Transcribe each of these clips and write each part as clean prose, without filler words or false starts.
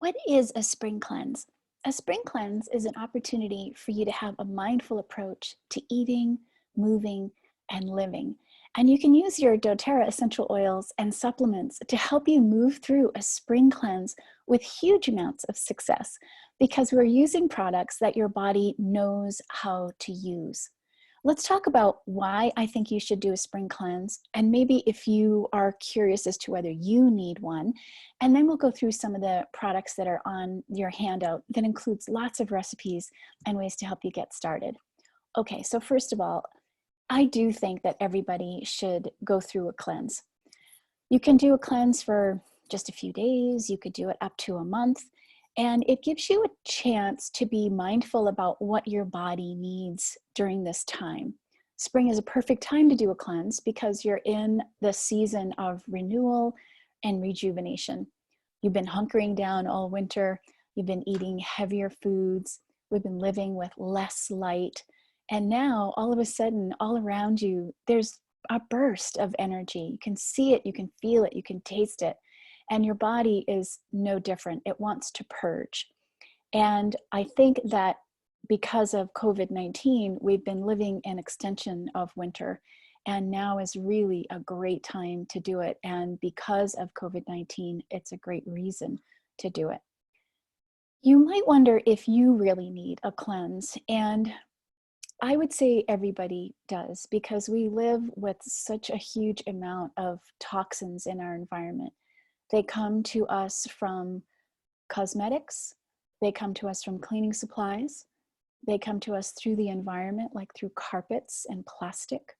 What is a spring cleanse? A spring cleanse is an opportunity for you to have a mindful approach to eating, moving, and living. And you can use your doTERRA essential oils and supplements to help you move through a spring cleanse with huge amounts of success because we're using products that your body knows how to use. Let's talk about why I think you should do a spring cleanse, and maybe if you are curious as to whether you need one, and then we'll go through some of the products that are on your handout that includes lots of recipes and ways to help you get started. Okay, so first of all, I do think that everybody should go through a cleanse. You can do a cleanse for just a few days, you could do it up to a month, and it gives you a chance to be mindful about what your body needs during this time. Spring is a perfect time to do a cleanse because you're in the season of renewal and rejuvenation. You've been hunkering down all winter, you've been eating heavier foods, we've been living with less light, and now all of a sudden, all around you, there's a burst of energy. You can see it, you can feel it, you can taste it. And your body is no different. It wants to purge. And I think that because of COVID-19, we've been living an extension of winter. And now is really a great time to do it. And because of COVID-19, it's a great reason to do it. You might wonder if you really need a cleanse. And I would say everybody does because we live with such a huge amount of toxins in our environment. They come to us from cosmetics, they come to us from cleaning supplies, they come to us through the environment, like through carpets and plastic.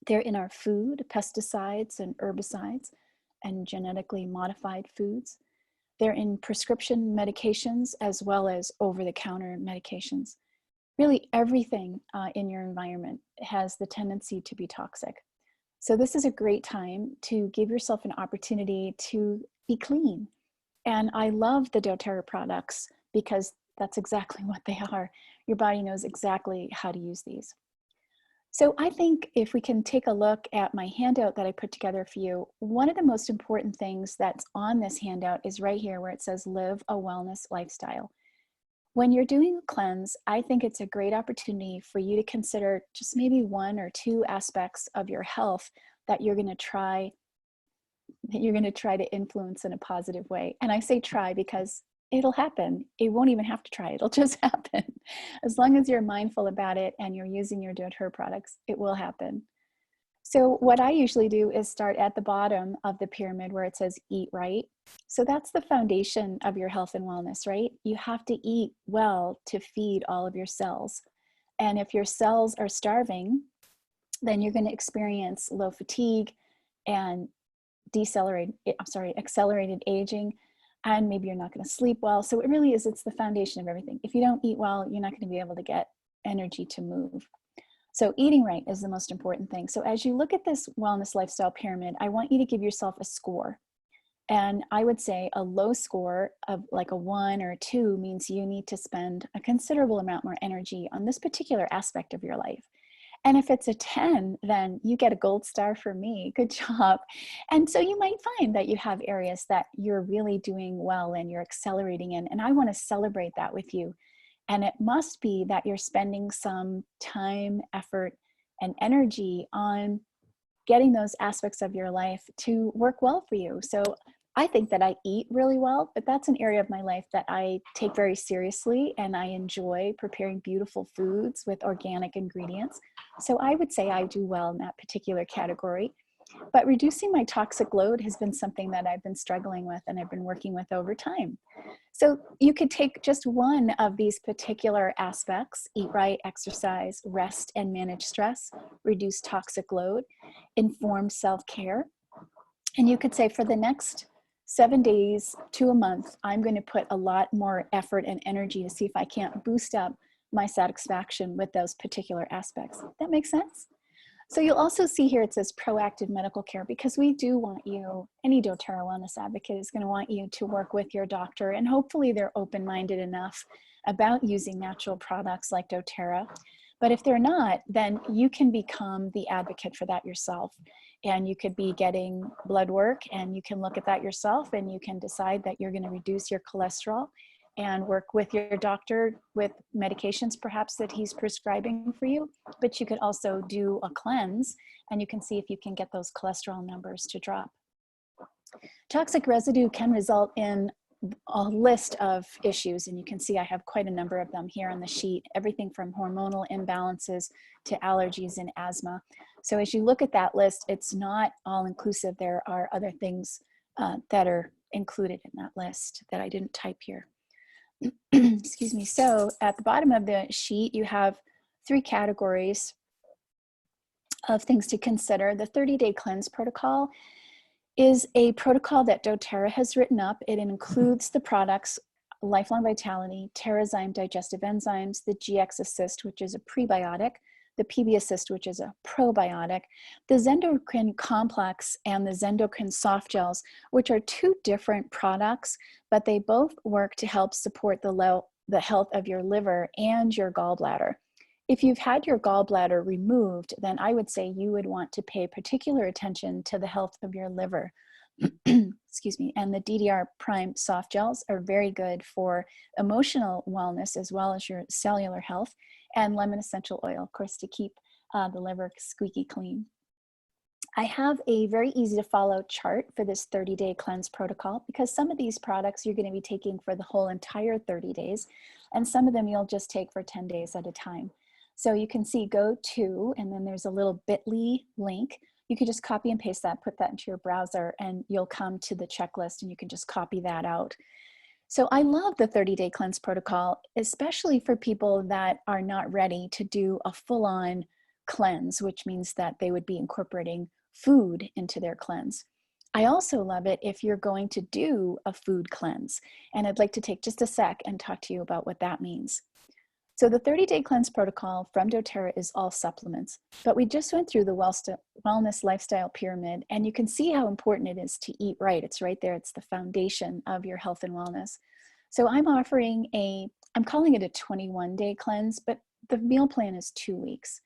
They're in our food, pesticides and herbicides and genetically modified foods. They're in prescription medications as well as over-the-counter medications. Really everything in your environment has the tendency to be toxic. So this is a great time to give yourself an opportunity to be clean. And I love the doTERRA products because that's exactly what they are. Your body knows exactly how to use these. So I think if we can take a look at my handout that I put together for you, one of the most important things that's on this handout is right here where it says live a wellness lifestyle. When you're doing a cleanse, I think it's a great opportunity for you to consider just maybe one or two aspects of your health that you're going to try to influence in a positive way. And I say try because it'll happen. You won't even have to try, it'll just happen. As long as you're mindful about it and you're using your doTERRA products, it will happen. So what I usually do is start at the bottom of the pyramid where it says eat right. So that's the foundation of your health and wellness, right? You have to eat well to feed all of your cells. And if your cells are starving, then you're going to experience low fatigue and accelerated aging, and maybe you're not going to sleep well. So it really is, it's the foundation of everything. If you don't eat well, you're not going to be able to get energy to move. So eating right is the most important thing. So as you look at this wellness lifestyle pyramid, I want you to give yourself a score. And I would say a low score of like a 1 or a 2 means you need to spend a considerable amount more energy on this particular aspect of your life. And if it's a 10, then you get a gold star for me. Good job. And so you might find that you have areas that you're really doing well and you're accelerating in. And I want to celebrate that with you. And it must be that you're spending some time, effort, and energy on getting those aspects of your life to work well for you. So I think that I eat really well, but that's an area of my life that I take very seriously, and I enjoy preparing beautiful foods with organic ingredients. So I would say I do well in that particular category. But reducing my toxic load has been something that I've been struggling with and I've been working with over time. So you could take just one of these particular aspects: eat right, exercise, rest and manage stress, reduce toxic load, inform self-care. And you could say for the next 7 days to a month, I'm going to put a lot more effort and energy to see if I can't boost up my satisfaction with those particular aspects. That makes sense? So you'll also see here it says proactive medical care, because we do want you, any doTERRA wellness advocate is going to want you to work with your doctor, and hopefully they're open-minded enough about using natural products like doTERRA. But if they're not, then you can become the advocate for that yourself. And you could be getting blood work and you can look at that yourself and you can decide that you're going to reduce your cholesterol and work with your doctor with medications perhaps that he's prescribing for you. But you could also do a cleanse and you can see if you can get those cholesterol numbers to drop. Toxic residue can result in a list of issues, and you can see I have quite a number of them here on the sheet, everything from hormonal imbalances to allergies and asthma. So as you look at that list, it's not all inclusive. There are other things that are included in that list that I didn't type here. Excuse me. So at the bottom of the sheet, you have 3 categories of things to consider. The 30-day cleanse protocol is a protocol that doTERRA has written up. It includes the products Lifelong Vitality, Terrazyme digestive enzymes, the GX Assist, which is a prebiotic, the PB Assist, which is a probiotic, the Zendocrine Complex, and the Zendocrine Soft Gels, which are 2 different products, but they both work to help support the health of your liver and your gallbladder. If you've had your gallbladder removed, then I would say you would want to pay particular attention to the health of your liver. Excuse me. And the DDR Prime soft gels are very good for emotional wellness as well as your cellular health, and lemon essential oil, of course, to keep the liver squeaky clean. I have a very easy to follow chart for this 30-day cleanse protocol because some of these products you're going to be taking for the whole entire 30 days, and some of them you'll just take for 10 days at a time. So you can see go to, and then there's a little bit.ly link. You can just copy and paste that, put that into your browser, and you'll come to the checklist and you can just copy that out. So I love the 30-day cleanse protocol, especially for people that are not ready to do a full-on cleanse, which means that they would be incorporating food into their cleanse. I also love it if you're going to do a food cleanse, and I'd like to take just a sec and talk to you about what that means. So the 30-day cleanse protocol from doTERRA is all supplements, but we just went through the wellness lifestyle pyramid, and you can see how important it is to eat right. It's right there. It's the foundation of your health and wellness. So I'm offering I'm calling it a 21-day cleanse, but the meal plan is 2 weeks.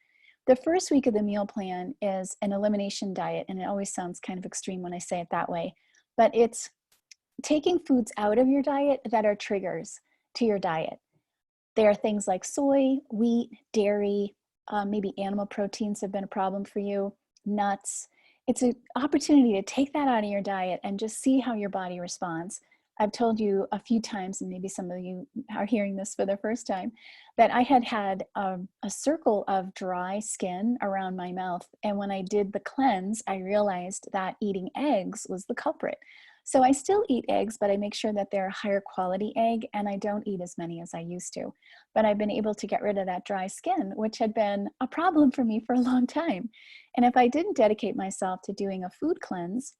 The first week of the meal plan is an elimination diet, and it always sounds kind of extreme when I say it that way, but it's taking foods out of your diet that are triggers to your diet. There are things like soy, wheat, dairy, maybe animal proteins have been a problem for you, nuts. It's an opportunity to take that out of your diet and just see how your body responds. I've told you a few times, and maybe some of you are hearing this for the first time, that I had a circle of dry skin around my mouth. And when I did the cleanse, I realized that eating eggs was the culprit. So I still eat eggs, but I make sure that they're a higher quality egg, and I don't eat as many as I used to. But I've been able to get rid of that dry skin, which had been a problem for me for a long time. And if I didn't dedicate myself to doing a food cleanse,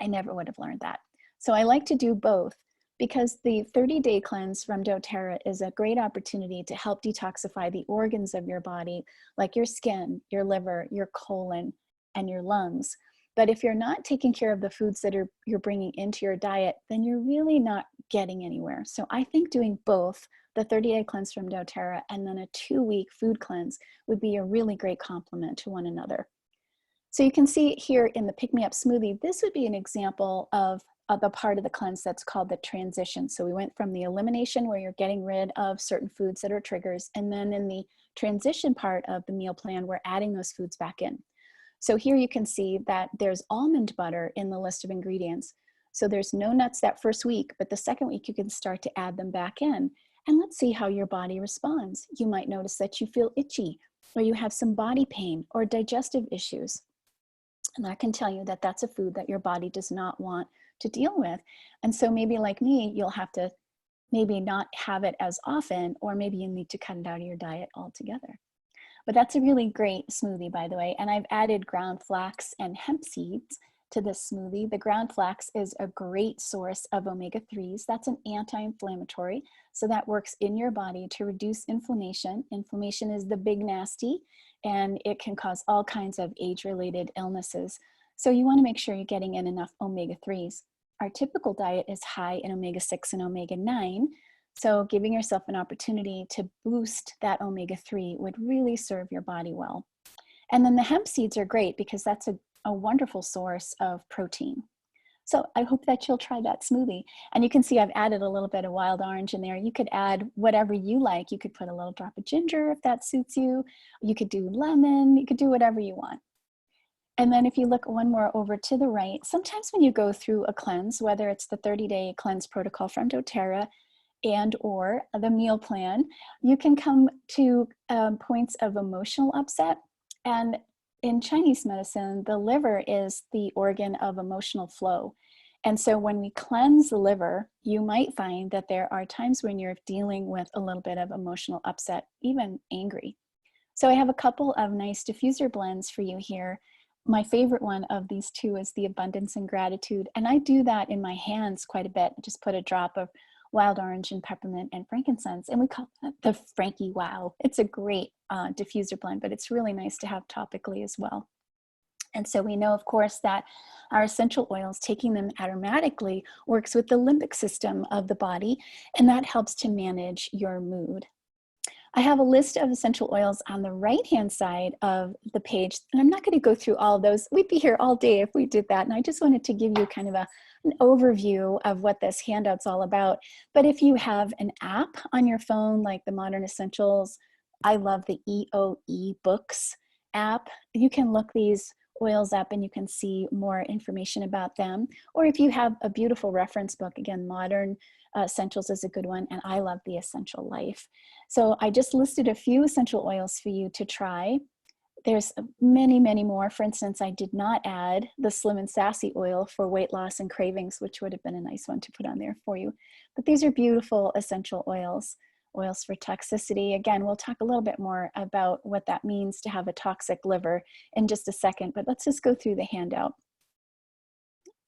I never would have learned that. So I like to do both because the 30-day cleanse from doTERRA is a great opportunity to help detoxify the organs of your body, like your skin, your liver, your colon, and your lungs. But if you're not taking care of the foods that you're bringing into your diet, then you're really not getting anywhere. So I think doing both, the 30-day cleanse from doTERRA and then a 2-week food cleanse, would be a really great complement to one another. So you can see here in the Pick Me Up smoothie, this would be an example of the part of the cleanse that's called the transition. So we went from the elimination where you're getting rid of certain foods that are triggers, and then in the transition part of the meal plan, we're adding those foods back in. So here you can see that there's almond butter in the list of ingredients. So there's no nuts that first week, but the second week you can start to add them back in. And let's see how your body responds. You might notice that you feel itchy, or you have some body pain or digestive issues. And that can tell you that that's a food that your body does not want to deal with. And so maybe like me, you'll have to maybe not have it as often, or maybe you need to cut it out of your diet altogether. But that's a really great smoothie, by the way. And I've added ground flax and hemp seeds to this smoothie. The ground flax is a great source of omega-3s. That's an anti-inflammatory. So that works in your body to reduce inflammation. Inflammation is the big nasty, and it can cause all kinds of age-related illnesses. So you want to make sure you're getting in enough omega-3s. Our typical diet is high in omega-6 and omega-9. So giving yourself an opportunity to boost that omega-3 would really serve your body well. And then the hemp seeds are great because that's a wonderful source of protein. So I hope that you'll try that smoothie. And you can see I've added a little bit of wild orange in there. You could add whatever you like. You could put a little drop of ginger if that suits you. You could do lemon. You could do whatever you want. And then if you look one more over to the right, sometimes when you go through a cleanse, whether it's the 30-day cleanse protocol from doTERRA and or the meal plan, you can come to points of emotional upset. And in Chinese medicine, the liver is the organ of emotional flow. And so when we cleanse the liver, you might find that there are times when you're dealing with a little bit of emotional upset, even angry. So I have a couple of nice diffuser blends for you here. My favorite one of these two is the Abundance and Gratitude. And I do that in my hands quite a bit. I just put a drop of wild orange and peppermint and frankincense, and we call that the Frankie Wow. It's a great diffuser blend, but it's really nice to have topically as well. And so we know, of course, that our essential oils, taking them aromatically, works with the limbic system of the body, and that helps to manage your mood. I have a list of essential oils on the right-hand side of the page, and I'm not going to go through all of those. We'd be here all day if we did that, and I just wanted to give you kind of an overview of what this handout's all about. But if you have an app on your phone, like the Modern Essentials, I love the EOE Books app. You can look these oils up and you can see more information about them. Or if you have a beautiful reference book, again, Modern Essentials is a good one, and I love The Essential Life. So I just listed a few essential oils for you to try. There's many, many more. For instance, I did not add the Slim and Sassy oil for weight loss and cravings, which would have been a nice one to put on there for you. But these are beautiful essential oils. Oils for toxicity. Again, we'll talk a little bit more about what that means to have a toxic liver in just a second, but let's just go through the handout.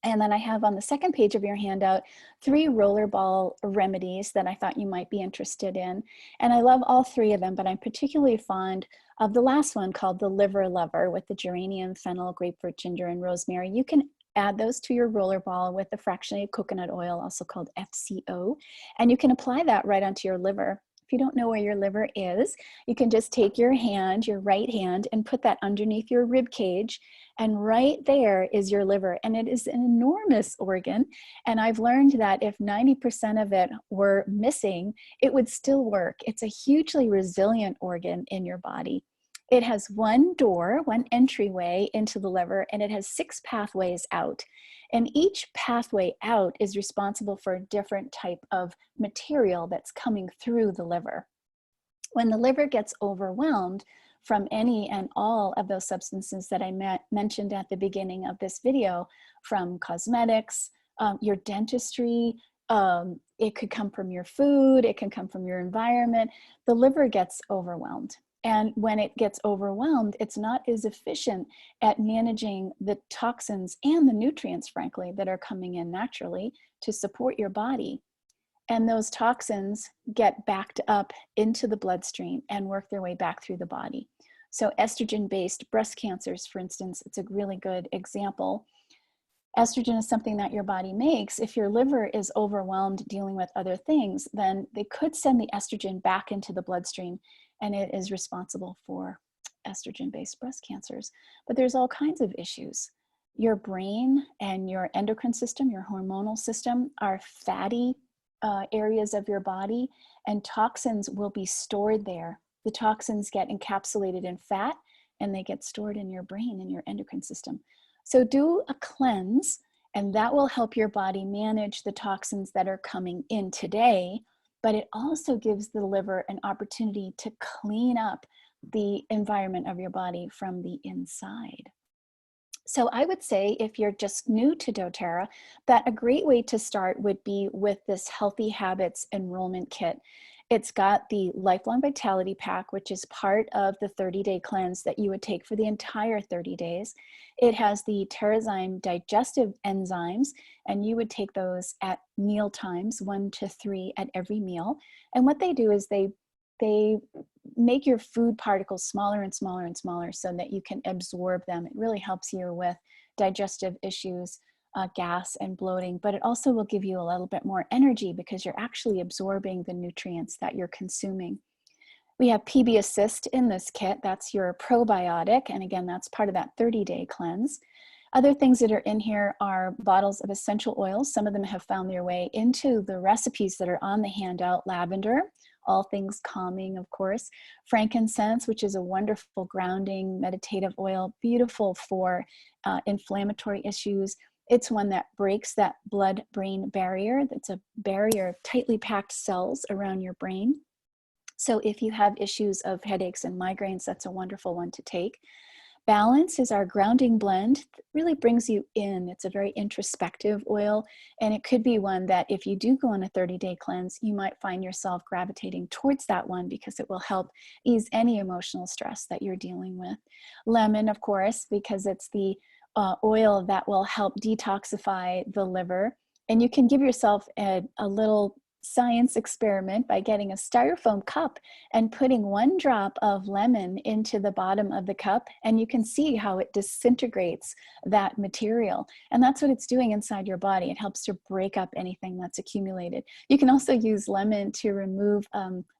And then I have on the second page of your handout 3 rollerball remedies that I thought you might be interested in. And I love all 3 of them, but I'm particularly fond of the last one called the Liver Lover with the geranium, fennel, grapefruit, ginger, and rosemary. You can add those to your rollerball with the fractionated coconut oil, also called FCO, and you can apply that right onto your liver. If you don't know where your liver is, you can just take your hand, your right hand, and put that underneath your rib cage, and right there is your liver, and it is an enormous organ. And I've learned that if 90% of it were missing, it would still work. It's a hugely resilient organ in your body. It has one door, one entryway into the liver, and it has 6 pathways out. And each pathway out is responsible for a different type of material that's coming through the liver. When the liver gets overwhelmed from any and all of those substances that I mentioned at the beginning of this video, from cosmetics, your dentistry, it could come from your food, it can come from your environment, the liver gets overwhelmed. And when it gets overwhelmed, it's not as efficient at managing the toxins and the nutrients, frankly, that are coming in naturally to support your body. And those toxins get backed up into the bloodstream and work their way back through the body. So estrogen-based breast cancers, for instance, it's a really good example. Estrogen is something that your body makes. If your liver is overwhelmed dealing with other things, then they could send the estrogen back into the bloodstream, and it is responsible for estrogen-based breast cancers. But there's all kinds of issues. Your brain and your endocrine system, your hormonal system, are fatty areas of your body, and toxins will be stored there. The toxins get encapsulated in fat, and they get stored in your brain and your endocrine system. So do a cleanse, and that will help your body manage the toxins that are coming in today, but it also gives the liver an opportunity to clean up the environment of your body from the inside. So I would say if you're just new to doTERRA, that a great way to start would be with this Healthy Habits Enrollment Kit. It's got the Lifelong Vitality Pack, which is part of the 30-day cleanse that you would take for the entire 30 days. It has the Terrazyme digestive enzymes, and you would take those at meal times, 1 to 3 at every meal. And what they do is they make your food particles smaller and smaller and smaller so that you can absorb them. It really helps you with digestive issues, gas and bloating, but it also will give you a little bit more energy because you're actually absorbing the nutrients that you're consuming. We have PB Assist in this kit. That's your probiotic. And again, that's part of that 30-day cleanse. Other things that are in here are bottles of essential oils. Some of them have found their way into the recipes that are on the handout. Lavender, all things calming, of course. Frankincense, which is a wonderful grounding meditative oil, beautiful for inflammatory issues. It's one that breaks that blood-brain barrier. That's a barrier of tightly packed cells around your brain. So if you have issues of headaches and migraines, that's a wonderful one to take. Balance is our grounding blend. It really brings you in. It's a very introspective oil, and it could be one that if you do go on a 30-day cleanse, you might find yourself gravitating towards that one because it will help ease any emotional stress that you're dealing with. Lemon, of course, because it's the oil that will help detoxify the liver. And you can give yourself a little science experiment by getting a styrofoam cup and putting 1 drop of lemon into the bottom of the cup, and you can see how it disintegrates that material. And that's what it's doing inside your body. It helps to break up anything that's accumulated. You can also use lemon to remove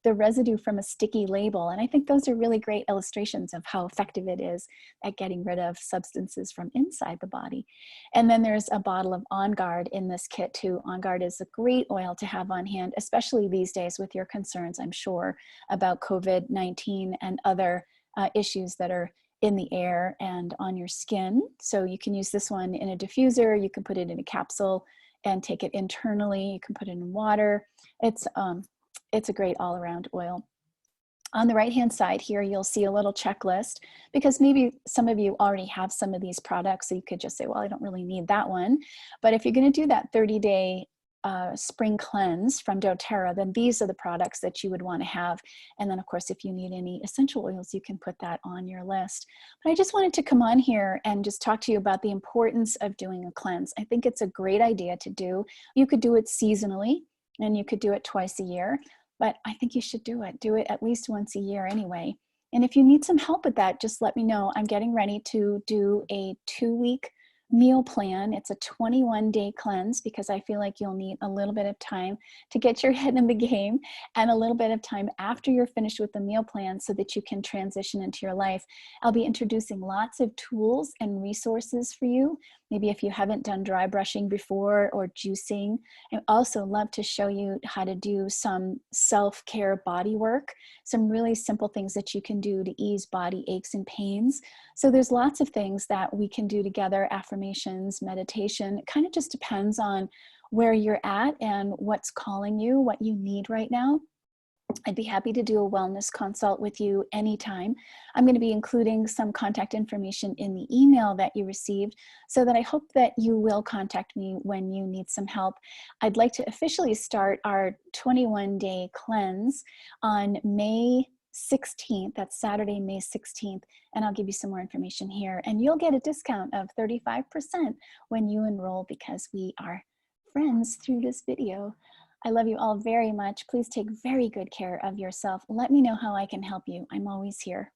the residue from a sticky label. And I think those are really great illustrations of how effective it is at getting rid of substances from inside the body. And then there's a bottle of On Guard in this kit too. On Guard is a great oil to have on hand, especially these days with your concerns, I'm sure, about COVID-19 and other issues that are in the air and on your skin. So you can use this one in a diffuser, you can put it in a capsule and take it internally, you can put it in water. It's a great all-around oil. On the right-hand side here, you'll see a little checklist because maybe some of you already have some of these products, so you could just say, well, I don't really need that one. But if you're going to do that 30-day spring cleanse from doTERRA, then these are the products that you would want to have. And then of course, if you need any essential oils, you can put that on your list. But I just wanted to come on here and just talk to you about the importance of doing a cleanse. I think it's a great idea to do. You could do it seasonally and you could do it twice a year, but I think you should do it. Do it at least once a year anyway. And if you need some help with that, just let me know. I'm getting ready to do a 2-week meal plan. It's a 21-day cleanse because I feel like you'll need a little bit of time to get your head in the game and a little bit of time after you're finished with the meal plan so that you can transition into your life. I'll be introducing lots of tools and resources for you. Maybe if you haven't done dry brushing before or juicing. I'd also love to show you how to do some self-care body work, some really simple things that you can do to ease body aches and pains. So there's lots of things that we can do together, affirmations, meditation. It kind of just depends on where you're at and what's calling you, what you need right now. I'd be happy to do a wellness consult with you anytime. I'm going to be including some contact information in the email that you received so that I hope that you will contact me when you need some help. I'd like to officially start our 21-day cleanse on May 16th. That's Saturday, May 16th. And I'll give you some more information here. And you'll get a discount of 35% when you enroll because we are friends through this video. I love you all very much. Please take very good care of yourself. Let me know how I can help you. I'm always here.